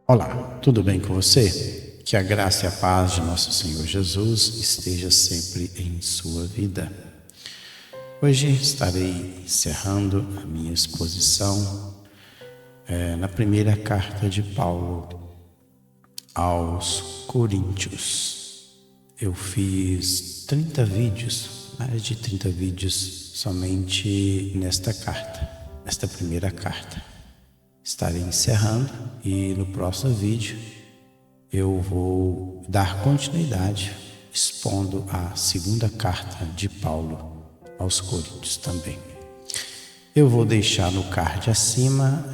Olá, tudo bem com você? Que a graça e a paz de nosso Senhor Jesus esteja sempre em sua vida. Hoje estarei encerrando a minha exposição na primeira carta de Paulo aos Coríntios. Eu fiz 30 vídeos, mais de 30 vídeos somente nesta carta, nesta primeira carta. Estarei encerrando e no próximo vídeo eu vou dar continuidade expondo a segunda carta de Paulo aos Coríntios também. Eu vou deixar no card acima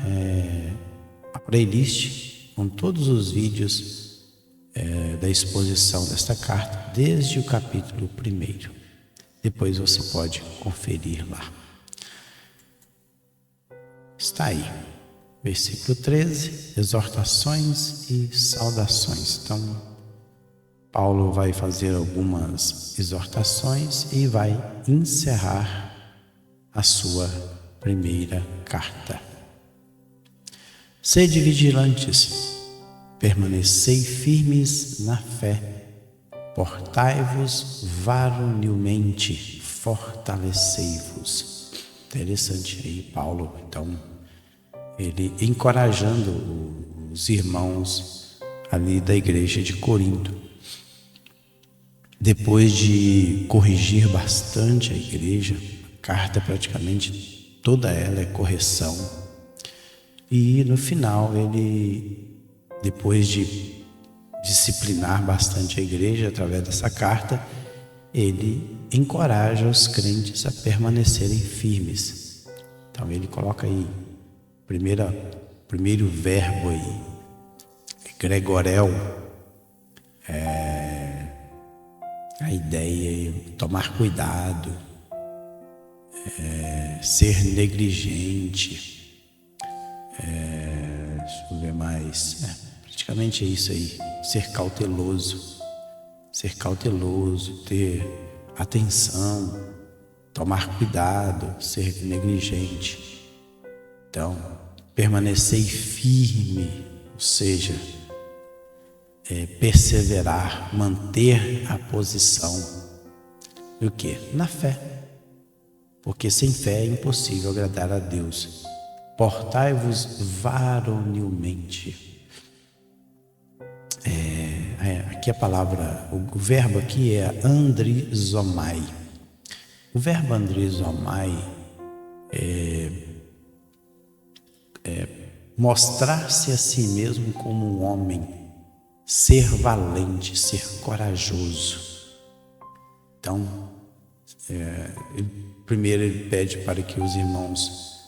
a playlist com todos os vídeos da exposição desta carta, desde o capítulo 1. Depois você pode conferir lá. Está aí. Versículo 13, exortações e saudações. Então, Paulo vai fazer algumas exortações e vai encerrar a sua primeira carta. Sede vigilantes, permanecei firmes na fé, portai-vos varonilmente, fortalecei-vos. Interessante aí, Paulo, então, ele encorajando os irmãos ali da igreja de Corinto. Depois de corrigir bastante a igreja, a carta praticamente toda ela é correção. E no final ele, depois de disciplinar bastante a igreja através dessa carta, ele encoraja os crentes a permanecerem firmes. Então ele coloca aí primeiro verbo aí, gregorel, a ideia é tomar cuidado, ser negligente, deixa eu ver mais, praticamente é isso aí, ser cauteloso, ter atenção, tomar cuidado, ser negligente. Então, permanecer firme, ou seja, perseverar, manter a posição. E o quê? Na fé. Porque sem fé é impossível agradar a Deus. Portai-vos varonilmente. Aqui a palavra, o verbo aqui é andrizomai. O verbo andrizomai mostrar-se a si mesmo como um homem, ser valente, ser corajoso. Então, primeiro ele pede para que os irmãos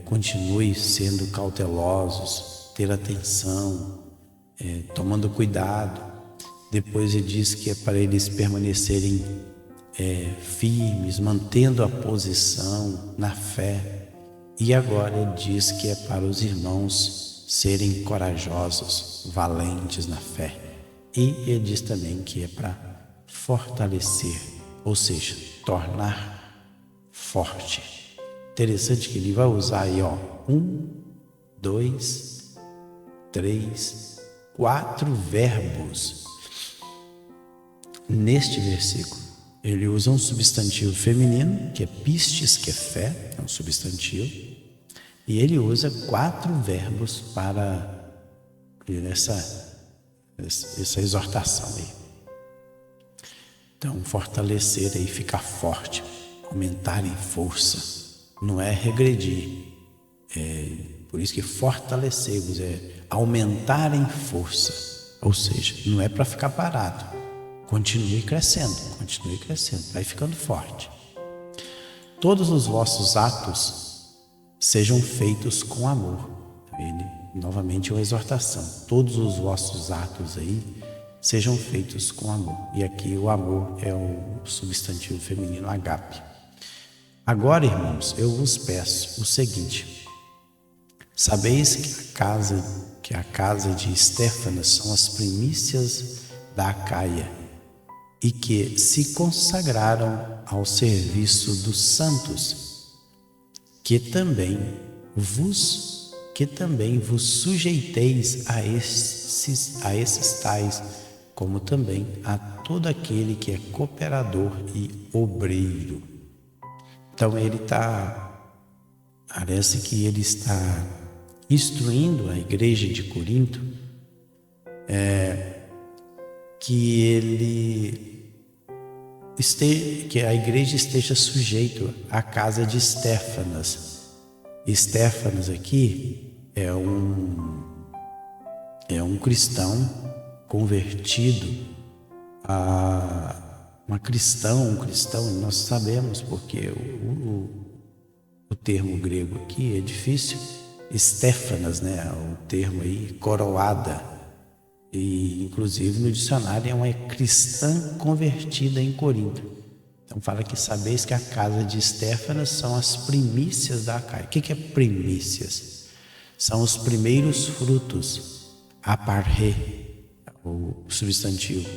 continuem sendo cautelosos, ter atenção, tomando cuidado. Depois ele diz que é para eles permanecerem firmes, mantendo a posição na fé. E agora ele diz que é para os irmãos serem corajosos, valentes na fé. E ele diz também que é para fortalecer, ou seja, tornar forte. Interessante que ele vai usar aí, 1, 2, 3, 4 verbos. Neste versículo, ele usa um substantivo feminino, que é pistes, que é fé, é um substantivo. E ele usa 4 verbos para essa exortação aí. Então, fortalecer aí, ficar forte, aumentar em força. Não é regredir. Por isso que fortalecer-vos é aumentar em força. Ou seja, não é para ficar parado. Continue crescendo, vai ficando forte. Todos os vossos atos sejam feitos com amor. Novamente uma exortação. Todos os vossos atos aí sejam feitos com amor. E aqui o amor é o substantivo feminino agape. Agora, irmãos, eu vos peço o seguinte: sabeis que a casa de Estéfanas são as primícias da Acaia e que se consagraram ao serviço dos santos, que também vos que também vos sujeiteis a esses tais, como também a todo aquele que é cooperador e obreiro. Então parece que ele está instruindo a igreja de Corinto que a igreja esteja sujeito à casa de Estéfanas. Estéfanas aqui é um cristão convertido a um cristão, nós sabemos, porque o termo grego aqui é difícil. Estéfanas, né? O termo aí, coroada. E inclusive no dicionário é uma cristã convertida em Corinto. Então fala que sabeis que a casa de Estéfanas são as primícias da Acaia. O que é primícias? São os primeiros frutos. Aparré, o substantivo.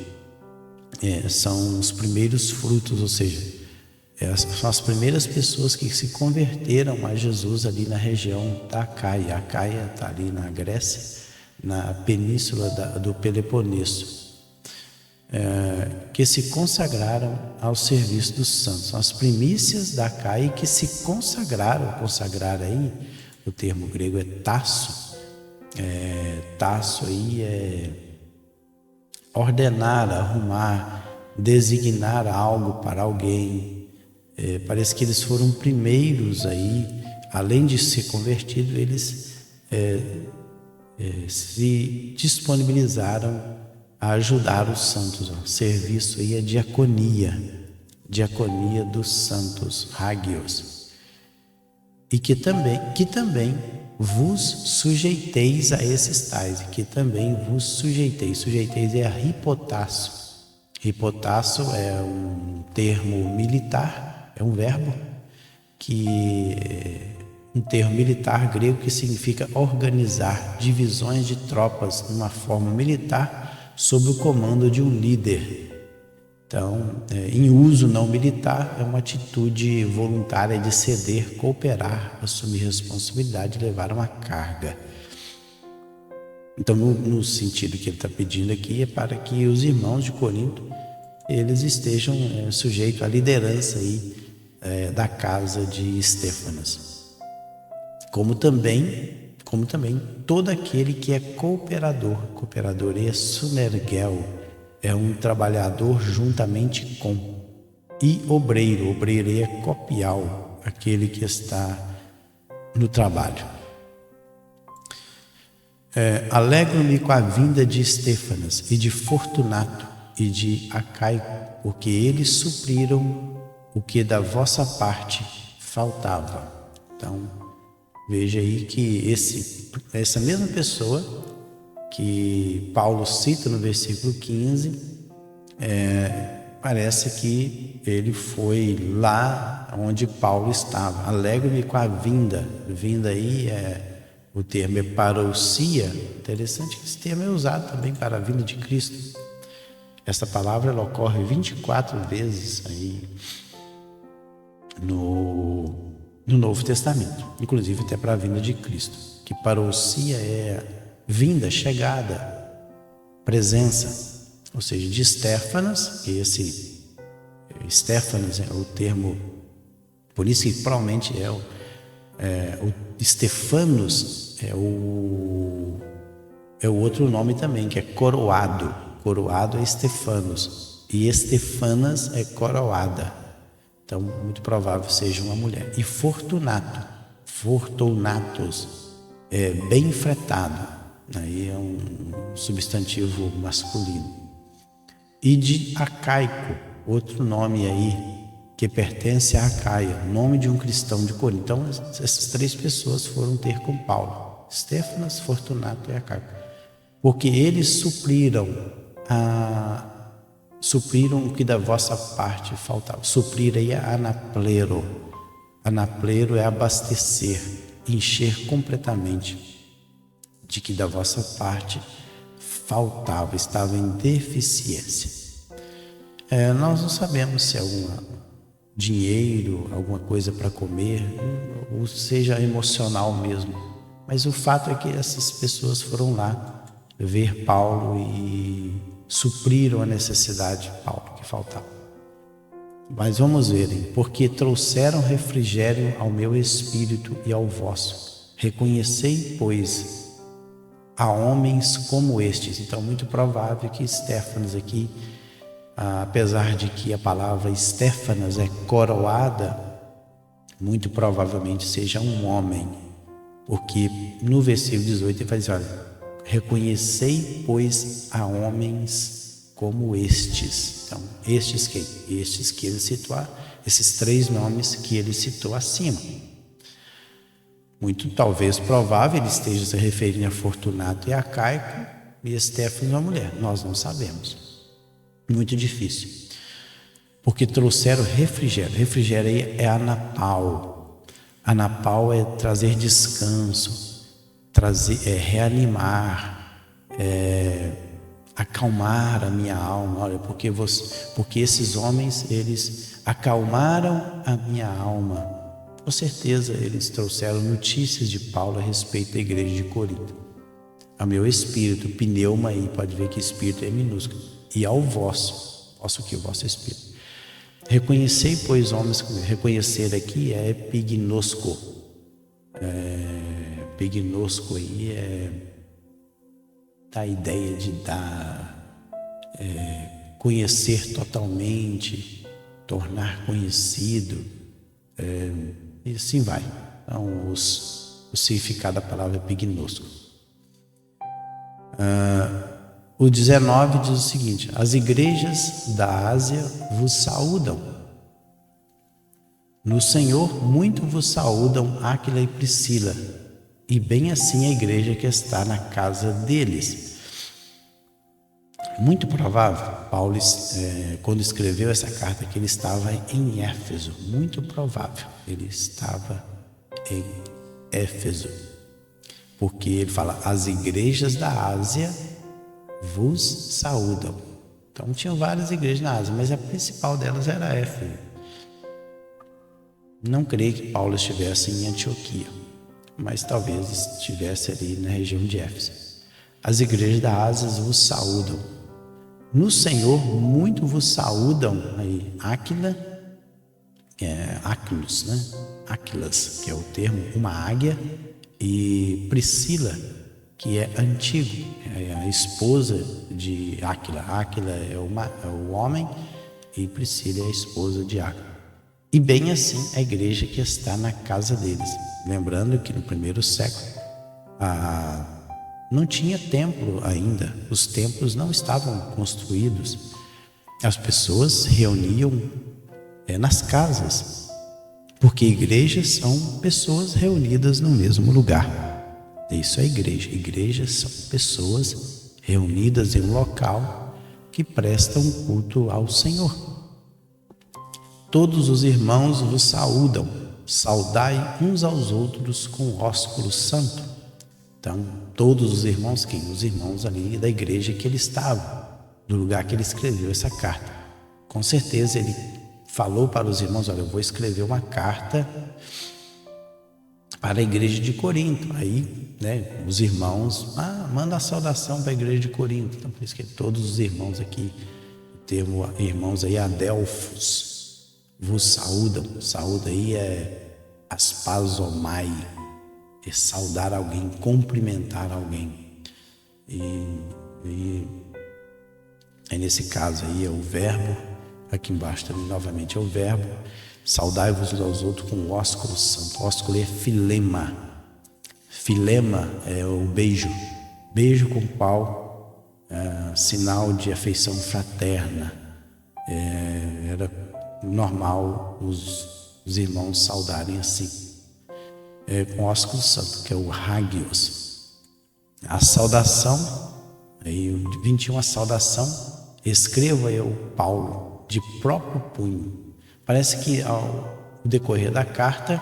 São os primeiros frutos, ou seja, são as primeiras pessoas que se converteram a Jesus ali na região da Acaia. A Acaia está ali na Grécia, na península do Peloponeso, que se consagraram ao serviço dos santos. São as primícias da Acaia que se consagraram. Consagrar aí, o termo grego é tasso. Tasso aí é ordenar, arrumar, designar algo para alguém. Parece que eles foram primeiros aí, além de ser convertidos, eles se disponibilizaram a ajudar os santos. Serviço aí é diaconia dos santos, hagios. E que também vos sujeiteis a esses tais, e que também vos sujeiteis. Sujeiteis é a hipotasso. Hipotasso é um termo militar, é um verbo um termo militar grego que significa organizar divisões de tropas numa forma militar sob o comando de um líder. Então, em uso não militar, é uma atitude voluntária de ceder, cooperar, assumir responsabilidade e levar uma carga. Então, no sentido que ele está pedindo aqui, é para que os irmãos de Corinto eles estejam sujeitos à liderança aí, da casa de Estéfanas. Como também todo aquele que é cooperador é sunergel, é um trabalhador juntamente com, e obreiro é copial, aquele que está no trabalho. Alegro-me com a vinda de Estéfanas e de Fortunato e de Acaico, porque eles supriram o que da vossa parte faltava. Então, veja aí que essa mesma pessoa que Paulo cita no versículo 15, parece que ele foi lá onde Paulo estava. Alegro-me com a vinda. Vinda aí o termo é parousia. Interessante que esse termo é usado também para a vinda de Cristo. Essa palavra ela ocorre 24 vezes aí no Novo Testamento, inclusive até para a vinda de Cristo, que parousia é vinda, chegada, presença, ou seja, de Estéfanas, que esse Estéfanas é o termo, por isso que provavelmente o Estefanos é o outro nome também, que é coroado. Coroado é Estefanos e Estefanas é coroada. Então, muito provável seja uma mulher. E Fortunato, Fortunatos, é bem fretado. Aí é um substantivo masculino. E de Acaico, outro nome aí, que pertence a Acaia, nome de um cristão de Corinto. Então, essas três pessoas foram ter com Paulo: Estéfanas, Fortunato e Acaico. Porque eles supriram o que da vossa parte faltava. Suprir aí é anaplero. Anaplero é abastecer, encher completamente de que da vossa parte faltava, estava em deficiência. Nós não sabemos se é algum dinheiro, alguma coisa para comer, ou seja emocional mesmo. Mas o fato é que essas pessoas foram lá ver Paulo e supriram a necessidade de Paulo que faltava. Mas vamos verem, porque trouxeram refrigério ao meu espírito e ao vosso. Reconhecei, pois, a homens como estes. Então, muito provável que Estéfanas aqui, apesar de que a palavra Estéfanas é coroada, muito provavelmente seja um homem, porque no versículo 18 ele vai dizer, olha, reconhecei, pois, a homens como estes. Então, estes quem? Estes que ele citou, esses três nomes que ele citou acima. Muito talvez provável ele esteja se referindo a Fortunato e a Caico e Estéfanas, uma mulher. Nós não sabemos. Muito difícil. Porque trouxeram refrigério. Refrigério aí é anapau. Anapau é trazer descanso, reanimar, acalmar a minha alma. Olha, porque esses homens, eles acalmaram a minha alma. Com certeza eles trouxeram notícias de Paulo a respeito da igreja de Corinto. Ao meu espírito, pneuma aí, pode ver que espírito é minúsculo. E ao vosso, o vosso espírito. Reconhecei, pois, homens, reconhecer aqui é epignosco. Epignosco aí é da ideia de dar, conhecer totalmente, tornar conhecido, e assim vai. Então, o significado da palavra epignosco. O 19 diz o seguinte: as igrejas da Ásia vos saúdam. No Senhor muito vos saúdam Áquila e Priscila, e bem assim a igreja que está na casa deles. Muito provável, Paulo, quando escreveu essa carta, que ele estava em Éfeso. Muito provável, ele estava em Éfeso. Porque ele fala, as igrejas da Ásia vos saúdam. Então tinham várias igrejas na Ásia, mas a principal delas era Éfeso. Não creio que Paulo estivesse em Antioquia, mas talvez estivesse ali na região de Éfeso. As igrejas da Ásia vos saúdam. No Senhor muito vos saúdam aí Áquila, Áquilos, né? Áquilas, que é o termo, uma águia, e Priscila, que é antigo, é a esposa de Áquila. Áquila é o homem e Priscila é a esposa de Áquila. E bem assim a igreja que está na casa deles. Lembrando que no primeiro século não tinha templo ainda, os templos não estavam construídos. As pessoas reuniam nas casas, porque igrejas são pessoas reunidas no mesmo lugar. Isso é igreja. Igrejas são pessoas reunidas em um local que prestam culto ao Senhor. Todos os irmãos vos saúdam, saudai uns aos outros com ósculo santo. Então, todos os irmãos, quem? Os irmãos ali da igreja que ele estava, do lugar que ele escreveu essa carta. Com certeza ele falou para os irmãos, olha, eu vou escrever uma carta para a igreja de Corinto. Aí, os irmãos, manda a saudação para a igreja de Corinto. Então, por isso que todos os irmãos aqui, o termo irmãos aí, adelfos, vos saúdam. Saúda aí é aspazomai, é saudar alguém, cumprimentar alguém. E aí nesse caso aí é o verbo, aqui embaixo também novamente é o verbo, saudai-vos uns aos outros com o ósculo santo. O ósculo é filema. Filema é o beijo com o qual sinal de afeição fraterna. Era normal os irmãos saudarem assim, com o ósculo santo, que é o hagios. A saudação, aí o 21, a saudação, escreva eu, Paulo, de próprio punho. Parece que ao decorrer da carta,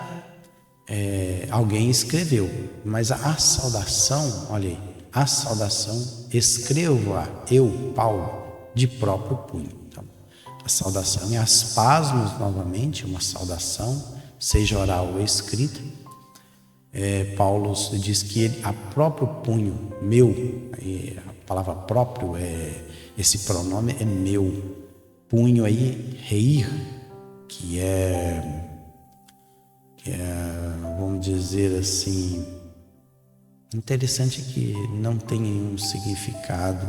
alguém escreveu, mas a saudação, olha aí, a saudação, escrevo-a eu, Paulo, de próprio punho. A saudação é aspasmos, novamente, uma saudação, seja oral ou escrita. Paulo diz que a próprio punho, meu, a palavra próprio, esse pronome é meu. Punho aí, reir, que é, vamos dizer assim, interessante que não tem nenhum significado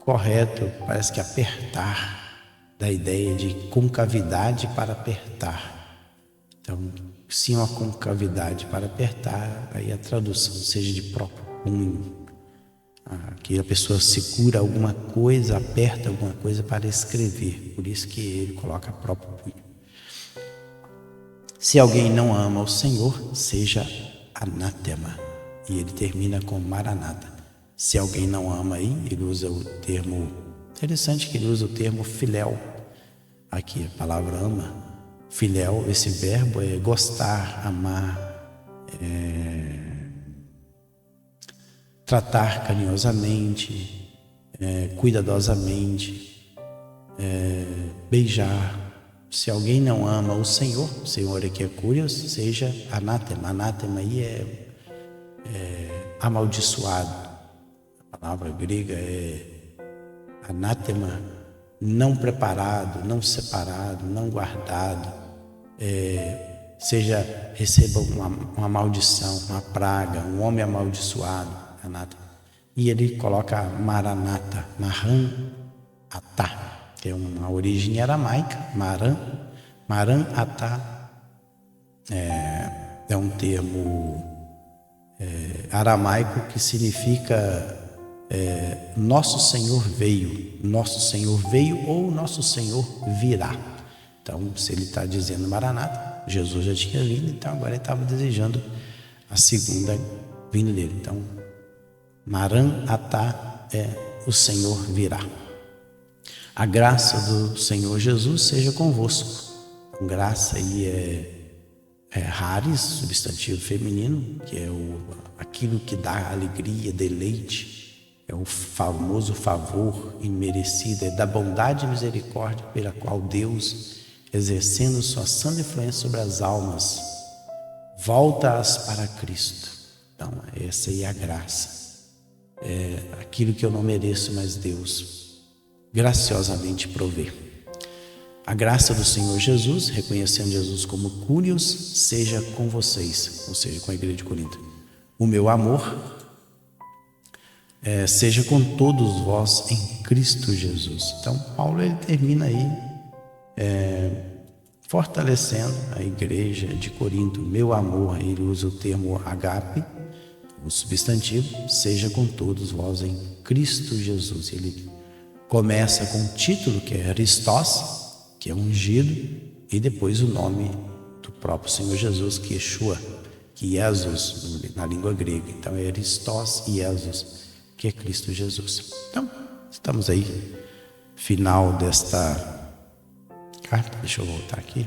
correto, parece que apertar, da ideia de concavidade para apertar. Então, se uma concavidade para apertar, aí a tradução seja de próprio punho. Que a pessoa segura alguma coisa, aperta alguma coisa para escrever, por isso que ele coloca próprio punho. Se alguém não ama o Senhor, seja anátema. E ele termina com maranata. Se alguém não ama aí, ele usa o termo, interessante que ele usa o termo filéu. Aqui a palavra ama, filéu, esse verbo é gostar, amar, tratar carinhosamente, cuidadosamente, beijar. Se alguém não ama o Senhor aqui é curios, seja anátema. Anátema aí é amaldiçoado. A palavra grega é anátema, não preparado, não separado, não guardado, receba uma maldição, uma praga, um homem amaldiçoado, anátema. E ele coloca maranata, maran-atá, que é uma origem aramaica, maran-atá, é um termo aramaico que significa nosso Senhor veio ou nosso Senhor virá. Então, se ele está dizendo maranata, Jesus já tinha vindo, então agora ele estava desejando a segunda vinda dele. Então, maranatá é o Senhor virá. A graça do Senhor Jesus seja convosco. Graça aí é raris, substantivo feminino, que é aquilo que dá alegria, deleite. É o famoso favor imerecido, é da bondade e misericórdia pela qual Deus, exercendo sua santa influência sobre as almas, volta-as para Cristo. Então, essa aí é a graça. É aquilo que eu não mereço, mas Deus graciosamente provê. A graça do Senhor Jesus, reconhecendo Jesus como curios, seja com vocês, ou seja, com a igreja de Corinto. O meu amor seja com todos vós em Cristo Jesus. Então, Paulo ele termina aí fortalecendo a igreja de Corinto. Meu amor, ele usa o termo agape, o substantivo, seja com todos vós em Cristo Jesus. Ele começa com o título que é Christos, que é ungido, e depois o nome do próprio Senhor Jesus, que é Yeshua, que é Jesus na língua grega. Então é Christos e Jesus, que é Cristo Jesus. Então, estamos aí, final desta carta. Deixa eu voltar aqui.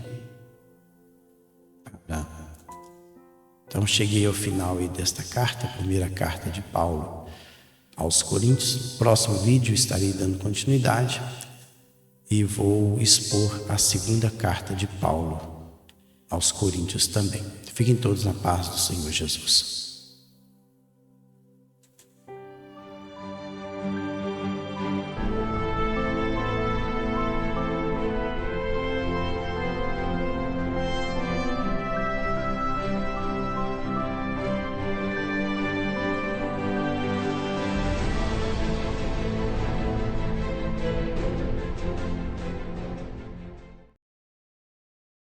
Então, cheguei ao final aí desta carta, a primeira carta de Paulo aos Coríntios. Próximo vídeo estarei dando continuidade e vou expor a segunda carta de Paulo aos Coríntios também. Fiquem todos na paz do Senhor Jesus.